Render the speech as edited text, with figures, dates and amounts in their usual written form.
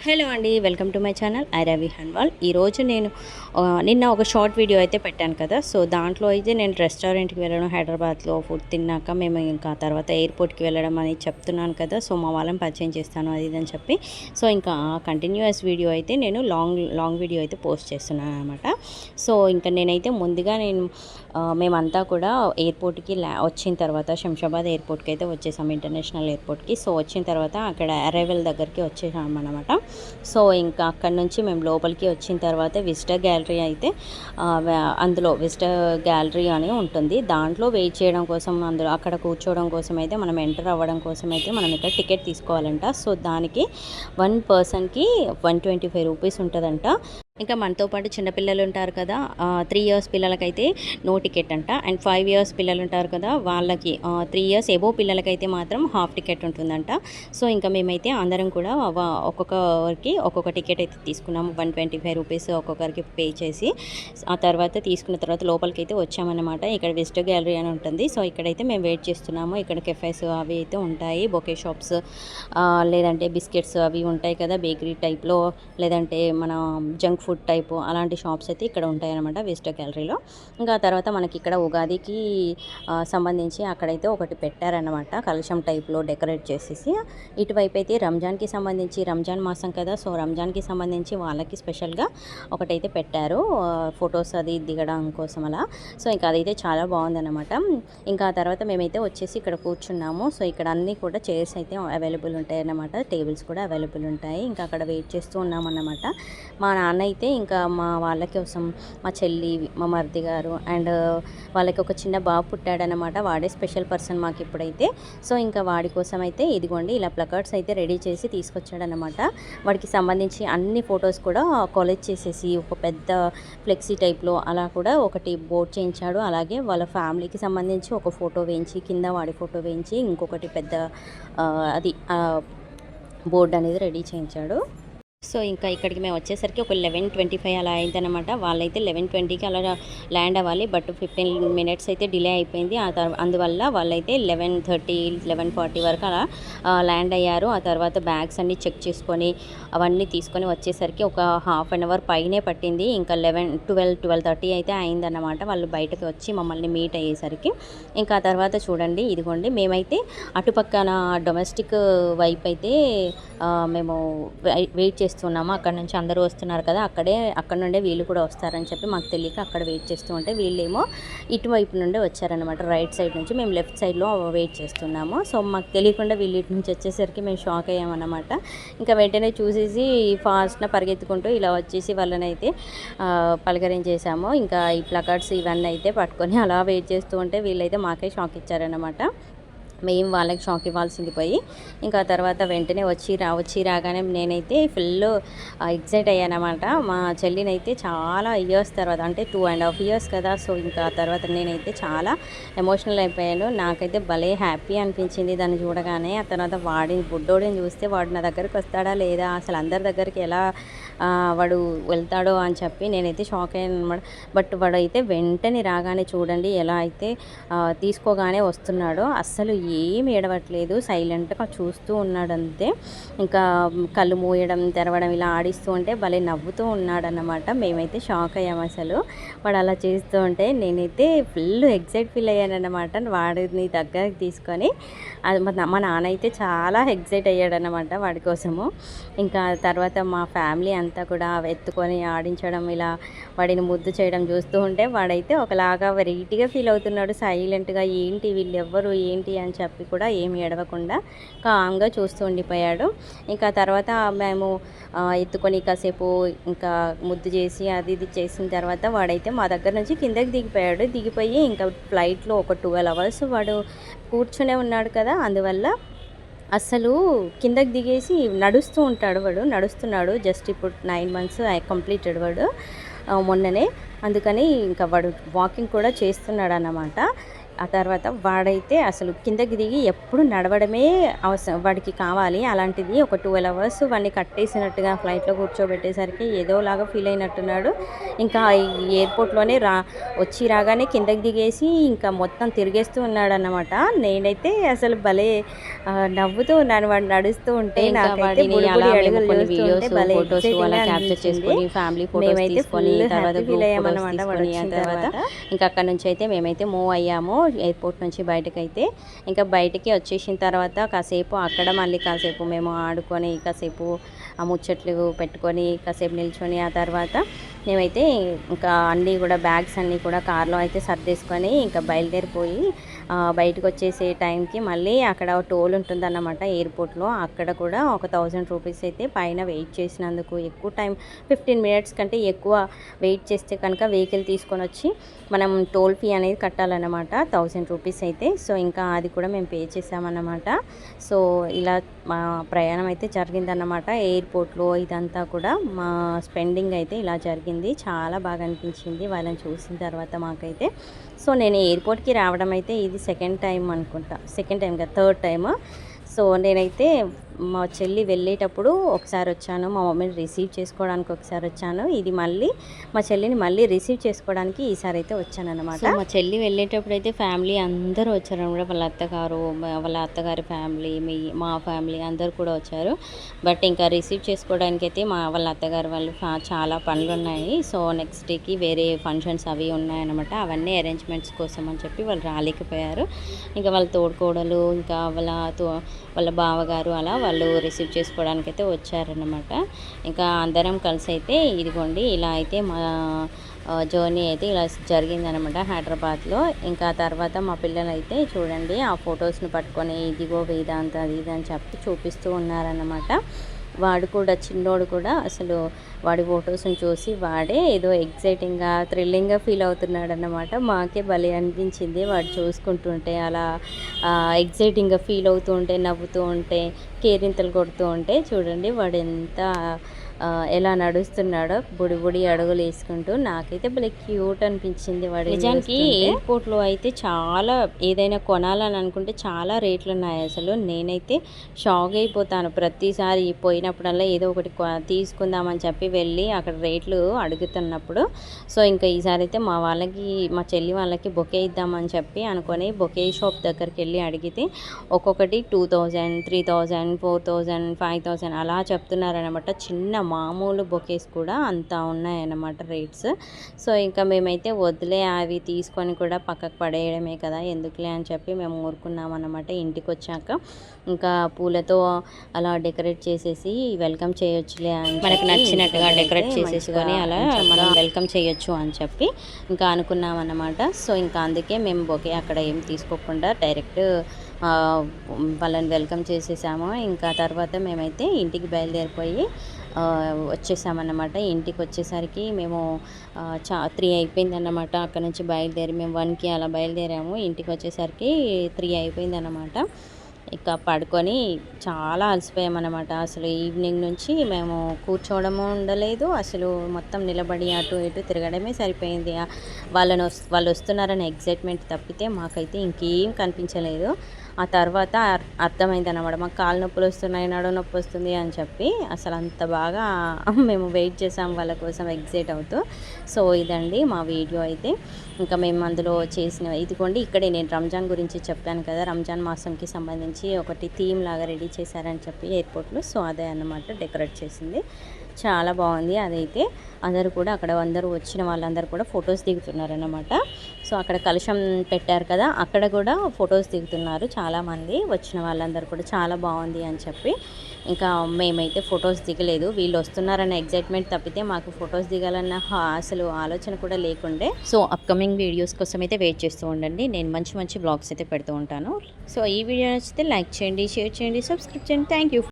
Hello అండి, welcome to my channel I Ravi Hanwal. ఈరోజు నేను నిన్న ఒక షార్ట్ వీడియో అయితే పెట్టాను కదా. సో దాంట్లో అయితే నేను రెస్టారెంట్కి వెళ్ళడం, హైదరాబాద్లో ఫుడ్ తిన్నాక మేము ఇంకా తర్వాత ఎయిర్పోర్ట్కి వెళ్ళడం అని చెప్తున్నాను కదా. సో మా వాళ్ళని పరిచయం చేస్తాను అది ఇదని చెప్పి. సో ఇంకా కంటిన్యూస్ వీడియో అయితే నేను లాంగ్ వీడియో అయితే పోస్ట్ చేస్తున్నాను అనమాట. సో ఇంకా నేనైతే ముందుగా మేమంతా కూడా ఎయిర్పోర్ట్కి వచ్చిన తర్వాత శంషాబాద్ ఎయిర్పోర్ట్కి అయితే వచ్చేసాము, ఇంటర్నేషనల్ ఎయిర్పోర్ట్కి. సో వచ్చిన తర్వాత అక్కడ అరైవల్ దగ్గరికి వచ్చేసాము అనమాట. సో ఇంకా అక్కడ నుంచి మేము లోపలికి వచ్చిన తర్వాత విజిటర్ గ్యాలరీ అయితే అందులో విజిటర్ గ్యాలరీ అని ఉంటుంది. దాంట్లో వెయిట్ చేయడం కోసం, అందులో అక్కడ కూర్చోవడం కోసం అయితే మనం ఎంటర్ అవ్వడం కోసం అయితే మనం ఇక్కడ టికెట్ తీసుకోవాలంట. సో దానికి 1 పర్సన్కి 125 రూపీస్ ఉంటుందంట. ఇంకా మనతో పాటు చిన్నపిల్లలు ఉంటారు కదా, 3 ఇయర్స్ పిల్లలకైతే నో టికెట్ అంట. అండ్ 5 ఇయర్స్ పిల్లలు ఉంటారు కదా, వాళ్ళకి 3 ఇయర్స్ ఎబో పిల్లలకైతే మాత్రం హాఫ్ టికెట్ ఉంటుందంట. సో ఇంకా మేమైతే అందరం కూడా ఒక్కొక్కరికి ఒక్కొక్క టికెట్ అయితే తీసుకున్నాము. 125 రూపీస్ ఒక్కొక్కరికి పే చేసి ఆ తర్వాత తీసుకున్న తర్వాత లోపలికి అయితే వచ్చామన్నమాట. ఇక్కడ విజిటర్ గ్యాలరీ అని ఉంటుంది. సో ఇక్కడైతే మేము వెయిట్ చేస్తున్నాము. ఇక్కడ కెఫేస్ అవి అయితే ఉంటాయి, బొకే షాప్స్, లేదంటే బిస్కెట్స్ అవి ఉంటాయి కదా బేకరీ టైప్లో, లేదంటే మన జంక్ ఫుడ్ టైపు అలాంటి షాప్స్ అయితే ఇక్కడ ఉంటాయన్నమాట విజిటర్ గ్యాలరీలో. ఇంకా తర్వాత మనకి ఇక్కడ ఉగాదికి సంబంధించి అక్కడైతే ఒకటి పెట్టారనమాట, కలశం టైప్లో డెకరేట్ చేసేసి. ఇటువైపు అయితే రంజాన్కి సంబంధించి, రంజాన్ మాసం కదా, సో రంజాన్కి సంబంధించి వాళ్ళకి స్పెషల్గా ఒకటైతే పెట్టారు, ఫొటోస్ అది దిగడం కోసం అలా. సో ఇంకా అదైతే చాలా బాగుందన్నమాట. ఇంకా తర్వాత మేమైతే వచ్చేసి ఇక్కడ కూర్చున్నాము. సో ఇక్కడ అన్నీ కూడా చైర్స్ అయితే అవైలబుల్ ఉంటాయి అన్నమాట, టేబుల్స్ కూడా అవైలబుల్ ఉంటాయి. ఇంకా అక్కడ వెయిట్ చేస్తూ ఉన్నామన్నమాట. మా నాన్న అయితే ఇంకా మా వాళ్ళ కోసం, మా చెల్లి, మా మరిది గారు అండ్ వాళ్ళకి ఒక చిన్న బాబు పుట్టాడనమాట, వాడే స్పెషల్ పర్సన్ మాకు ఇప్పుడైతే. సో ఇంకా వాడి కోసం అయితే ఇదిగోండి ఇలా ప్లకార్డ్స్ అయితే రెడీ చేసి తీసుకొచ్చాడనమాట. వాడికి సంబంధించి అన్ని ఫొటోస్ కూడా కొలెక్ట్ చేసేసి ఒక పెద్ద ఫ్లెక్సీ టైప్లో అలా కూడా ఒకటి బోర్డ్ చేయించాడు. అలాగే వాళ్ళ ఫ్యామిలీకి సంబంధించి ఒక ఫోటో వేయించి, కింద వాడి ఫోటో వేయించి ఇంకొకటి పెద్ద అది బోర్డు అనేది రెడీ చేయించాడు. సో ఇంకా ఇక్కడికి మేము వచ్చేసరికి ఒక 11:25 అలా అయిందనమాట. వాళ్ళైతే 11:20కి అలా ల్యాండ్ అవ్వాలి, బట్ 15 మినిట్స్ అయితే డిలే అయిపోయింది. అందువల్ల వాళ్ళైతే 11:30, 11:40 వరకు అలా ల్యాండ్ అయ్యారు. ఆ తర్వాత బ్యాగ్స్ అన్నీ చెక్ చేసుకొని అవన్నీ తీసుకొని వచ్చేసరికి ఒక హాఫ్ అన్ అవర్ పైనే పట్టింది. ఇంకా 12:30 అయితే అయిందన్నమాట వాళ్ళు బయటకు వచ్చి మమ్మల్ని మీట్ అయ్యేసరికి. ఇంకా ఆ తర్వాత చూడండి ఇదిగోండి, మేమైతే అటుపక్కన డొమెస్టిక్ వైపు అయితే మేము వెయిట్ చేస్తున్నాము. అక్కడ నుంచి అందరూ వస్తున్నారు కదా, అక్కడ నుండే వీళ్ళు కూడా వస్తారని చెప్పి మాకు తెలియక అక్కడ వెయిట్ చేస్తూ ఉంటే వీళ్ళేమో ఇటువైపు నుండే వచ్చారనమాట, రైట్ సైడ్ నుంచి. మేము లెఫ్ట్ సైడ్లో వెయిట్ చేస్తున్నాము. సో మాకు తెలియకుండా వీళ్ళు ఇటు నుంచి వచ్చేసరికి మేము షాక్ అయ్యామన్నమాట. ఇంకా వెంటనే చూసేసి ఫాస్ట్గా పరిగెత్తుకుంటూ ఇలా వచ్చేసి వాళ్ళని అయితే పలకరించేసాము. ఇంకా ఈ ప్లకార్డ్స్ ఇవన్నీ అయితే పట్టుకొని అలా వెయిట్ చేస్తూ ఉంటే వీళ్ళైతే మాకే షాక్ ఇచ్చారనమాట. మేము వాళ్ళకి షాక్ ఇవ్వాల్సింది పోయి ఇంకా తర్వాత వెంటనే వచ్చి రాగానే నేనైతే ఫుల్ ఎగ్జైట్ అయ్యానమాట. మా చెల్లినైతే చాలా ఇయర్స్ తర్వాత, అంటే 2.5 ఇయర్స్ కదా, సో ఇంకా తర్వాత నేనైతే చాలా ఎమోషనల్ అయిపోయాను. నాకైతే భలే హ్యాపీ అనిపించింది దాన్ని చూడగానే. ఆ తర్వాత బుడ్డోడిని చూస్తే వాడు నా దగ్గరికి వస్తాడా లేదా, అసలు అందరి దగ్గరికి ఎలా వాడు వెళ్తాడో అని చెప్పి నేనైతే షాక్ అయ్యాను అనమాట. బట్ వాడైతే వెంటనే రాగానే చూడండి ఎలా అయితే తీసుకోగానే వస్తున్నాడో, అస్సలు ఏమి ఏడవట్లేదు, సైలెంట్గా చూస్తూ ఉన్నాడు అంతే. ఇంకా కళ్ళు మూయడం తెరవడం ఇలా ఆడిస్తూ ఉంటే భలే నవ్వుతూ ఉన్నాడన్నమాట. మేమైతే షాక్ అయ్యాము అసలు వాడు అలా చేస్తూ ఉంటే. నేనైతే ఫుల్ ఎగ్జైట్ ఫీల్ అయ్యానన్నమాట వాడిని దగ్గరికి తీసుకొని. మా నాన్న అయితే చాలా ఎగ్జైట్ అయ్యాడన్నమాట వాడి కోసము. ఇంకా తర్వాత మా ఫ్యామిలీ అంతా కూడా ఎత్తుకొని ఆడించడం, ఇలా వాడిని ముద్దు చేయడం చూస్తూ ఉంటే వాడైతే ఒకలాగా వెరైటీగా ఫీల్ అవుతున్నాడు, సైలెంట్గా. ఏంటి వీళ్ళు ఎవ్వరు ఏంటి అని చెప్పి కూడా ఏమి ఏడవకుండా కామ్గా చూస్తూ ఉండిపోయాడు. ఇంకా తర్వాత మేము ఎత్తుకొని కాసేపు ఇంకా ముద్దు చేసి అది ఇది చేసిన తర్వాత వాడైతే మా దగ్గర నుంచి కిందకి దిగిపోయి ఇంకా ఫ్లైట్లో ఒక 12 అవర్స్ వాడు కూర్చునే ఉన్నాడు కదా, అందువల్ల అస్సలు కిందకి దిగేసి నడుస్తున్నాడు. జస్ట్ ఇప్పుడు 9 మంత్స్ కంప్లీటెడ్ వాడు మొన్ననే, అందుకని ఇంకా వాడు వాకింగ్ కూడా చేస్తున్నాడు అన్నమాట. ఆ తర్వాత వాడైతే అసలు కిందకి దిగి ఎప్పుడు నడవడమే వాడికి కావాలి. అలాంటిది ఒక 12 అవర్స్ వాడిని కట్టేసినట్టుగా ఫ్లైట్‌లో కూర్చోబెట్టేసరికి ఏదోలాగా ఫీల్ అయినట్టున్నాడు. ఇంకా ఈ ఎయిర్‌పోర్ట్‌లోనే వచ్చి రాగానే కిందకి దిగేసి ఇంకా మొత్తం తిరిగేస్తూ ఉన్నాడన్నమాట. నేనైతే అసలు భలే నవ్వుతూ ఉన్నాను వాడు నడుస్తూ ఉంటే. నాకైతే బుడిబుడి అడుగులు చూస్తూ ఉంటే భలే ఎక్సైటింగ్‌గా అనిపించింది. ఫ్యామిలీ ఫోటోస్ మేమైతే తీసుకొని ఫుల్ తర్వాత హ్యాపీ ఫీల్ అయ్యామన్నమాట వాడు తీసుకొని ఆ వచ్చిన తర్వాత తర్వాత. ఇంకా అక్కడ నుంచి అయితే మేమైతే మూవ్ అయ్యాము ఎయిర్పోర్ట్ నుంచి బయటకైతే. ఇంకా బయటికి వచ్చేసిన తర్వాత కాసేపు అక్కడ మళ్ళీ కాసేపు మేము ఆడుకొని కాసేపు ఆ ముచ్చట్లు పెట్టుకొని కాసేపు నిల్చొని ఆ తర్వాత మేమైతే ఇంకా అన్నీ కూడా బ్యాగ్స్ అన్నీ కూడా కార్లో అయితే సర్దేసుకొని ఇంకా బయలుదేరిపోయి బయటకు వచ్చేసే టైంకి మళ్ళీ అక్కడ టోల్ ఉంటుందన్నమాట ఎయిర్పోర్ట్లో. అక్కడ కూడా ఒక 1000 రూపీస్ అయితే పైన వెయిట్ చేసినందుకు ఎక్కువ టైం 15 మినిట్స్ కంటే ఎక్కువ వెయిట్ చేస్తే కనుక వెహికల్ తీసుకొని వచ్చి మనం టోల్ ఫీ అనేది కట్టాలన్నమాట 1000 రూపీస్ అయితే. సో ఇంకా అది కూడా మేము పే చేసామన్నమాట. సో ఇలా మా ప్రయాణం అయితే జరిగిందన్నమాట ఎయిర్పోర్ట్లో. ఇదంతా కూడా మా స్పెండింగ్ అయితే ఇలా జరిగింది. చాలా బాగా అనిపించింది వాళ్ళని చూసిన తర్వాత మాకైతే. సో నేను ఎయిర్పోర్ట్కి రావడం అయితే ఇది సెకండ్ టైం అనుకుంటా, సెకండ్ టైం కాదు థర్డ్ టైమ్. సో నేనైతే మా చెల్లి వెళ్ళేటప్పుడు ఒకసారి వచ్చాను, మా మమ్మీని రిసీవ్ చేసుకోవడానికి ఒకసారి వచ్చాను. ఇది మళ్ళీ మా చెల్లిని మళ్ళీ రిసీవ్ చేసుకోవడానికి ఈసారి అయితే వచ్చానన్నమాట. మా చెల్లి వెళ్ళేటప్పుడు అయితే ఫ్యామిలీ అందరూ వచ్చారనమాట. వాళ్ళ అత్తగారు, వాళ్ళ అత్తగారి ఫ్యామిలీ, మా ఫ్యామిలీ అందరూ కూడా వచ్చారు. బట్ ఇంకా రిసీవ్ చేసుకోవడానికి అయితే వాళ్ళ అత్తగారు వాళ్ళు చాలా పనులు ఉన్నాయి. సో నెక్స్ట్ డేకి వేరే ఫంక్షన్స్ అవి ఉన్నాయన్నమాట. అవన్నీ అరేంజ్మెంట్స్ కోసం అని చెప్పి వాళ్ళు రాలేకపోయారు. ఇంకా వాళ్ళ తోడుకోడలు ఇంకా వాళ్ళ బావగారు అలా వాళ్ళు రిసీవ్ చేసుకోవడానికి అయితే వచ్చారన్నమాట. ఇంకా అందరం కలిసి అయితే ఇదిగోండి ఇలా అయితే మా జర్నీ అయితే ఇలా జరిగిందనమాట హైదరాబాద్లో. ఇంకా తర్వాత మా పిల్లలు అయితే చూడండి ఆ ఫొటోస్ని పట్టుకొని ఇదిగో వేదాంత అది ఇది అని చెప్పి చూపిస్తూ ఉన్నారన్నమాట. వాడు కూడా చిన్నోడు కూడా అసలు వాడి ఫొటోస్ని చూసి వాడే ఏదో ఎగ్జైటింగ్గా థ్రిల్లింగ్గా ఫీల్ అవుతున్నాడు అన్నమాట. మాకే భలే అనిపించింది వాడు చూసుకుంటుంటే అలా ఎగ్జైటింగ్గా ఫీల్ అవుతూ ఉంటే, నవ్వుతూ ఉంటే, కేరింతలు కొడుతూ ఉంటే చూడండి వాడు ఎంత ఎలా నడుస్తున్నాడో బుడి అడుగులు వేసుకుంటూ. నాకైతే భలే క్యూట్ అనిపించింది వాడు. నిజానికి ఎయిర్పోర్ట్లో అయితే చాలా ఏదైనా కొనాలని అనుకుంటే చాలా రేట్లు ఉన్నాయి అసలు. నేనైతే షాక్ అయిపోతాను ప్రతిసారి పోయినప్పుడల్లా ఏదో ఒకటి తీసుకుందామని చెప్పి వెళ్ళి అక్కడ రేట్లు అడుగుతున్నప్పుడు. సో ఇంకా ఈసారి అయితే మా చెల్లి వాళ్ళకి బొకే ఇద్దామని చెప్పి అనుకొని బొకే షాప్ దగ్గరికి వెళ్ళి అడిగితే ఒక్కొక్కటి 2000, 3000, 4000, 5000 అలా చెప్తున్నారనమాట. చిన్న మామూలు బొకేస్ కూడా అంత ఉన్నాయన్నమాట రేట్స్. సో ఇంకా మేమైతే వదిలే అవి తీసుకొని కూడా పక్కకు పడేయడమే కదా ఎందుకులే అని చెప్పి మేము ఊరుకున్నాం అన్నమాట. ఇంటికి వచ్చాక ఇంకా పూలతో అలా డెకరేట్ చేసేసి వెల్కమ్ చేయొచ్చులే అని మనకు నచ్చినట్టుగా డెకరేట్ చేసేసుకొని అలా మనం వెల్కమ్ చేయొచ్చు అని చెప్పి ఇంకా అనుకున్నాం అన్నమాట. సో ఇంకా అందుకే మేము బొకే అక్కడ ఏం తీసుకోకుండా డైరెక్ట్ వాళ్ళని వెల్కమ్ చేసేసాము. ఇంకా తర్వాత మేమైతే ఇంటికి బయలుదేరిపోయి వచ్చేసామన్నమాట. ఇంటికి వచ్చేసరికి మేము 3 అయిపోయిందన్నమాట. అక్కడ నుంచి బయలుదేరి మేము 1కి అలా బయలుదేరాము. ఇంటికి వచ్చేసరికి 3 అయిపోయిందన్నమాట. ఇక పడుకొని చాలా అలసిపోయామన్నమాట. అసలు ఈవినింగ్ నుంచి మేము కూర్చోవడము ఉండలేదు, అసలు మొత్తం నిలబడి అటు ఇటు తిరగడమే సరిపోయింది. వాళ్ళు వస్తున్నారనే ఎగ్జైట్మెంట్ తప్పితే మాకైతే ఇంకేం కనిపించలేదు. ఆ తర్వాత అర్థమైందన్నమాట మాకు కాలు నొప్పులు వస్తున్నాయి, నడుము నొప్పి వస్తుంది అని చెప్పి. అసలు అంత బాగా మేము వెయిట్ చేసాం వాళ్ళ కోసం ఎగ్జైట్ అవుతూ. సో ఇదండి మా వీడియో అయితే. ఇంకా మేము అందులో చేసిన ఇదిగోండి ఇక్కడే నేను రంజాన్ గురించి చెప్పాను కదా, రంజాన్ మాసంకి సంబంధించి ఒకటి థీమ్ లాగా రెడీ చేశారని చెప్పి ఎయిర్పోర్ట్లో. సో అదే అన్నమాట డెకరేట్ చేసింది. చాలా బాగుంది అదైతే. అందరూ వచ్చిన వాళ్ళందరూ కూడా ఫొటోస్ దిగుతున్నారన్నమాట. సో అక్కడ కలశం పెట్టారు కదా, అక్కడ కూడా ఫొటోస్ దిగుతున్నారు చాలామంది. వచ్చిన వాళ్ళందరూ కూడా చాలా బాగుంది అని చెప్పి. ఇంకా మేమైతే ఫొటోస్ దిగలేదు, వీళ్ళు వస్తున్నారన్న ఎగ్జైట్మెంట్ తప్పితే మాకు ఫొటోస్ దిగాలన్న అసలు ఆలోచన కూడా లేకుండే. సో అప్కమింగ్ వీడియోస్ కోసం అయితే వెయిట్ చేస్తూ ఉండండి. నేను మంచి బ్లాగ్స్ అయితే పెడుతూ ఉంటాను. సో ఈ వీడియో నచ్చితే లైక్ చేయండి, షేర్ చేయండి, సబ్స్క్రైబ్ చేయండి. Thank you.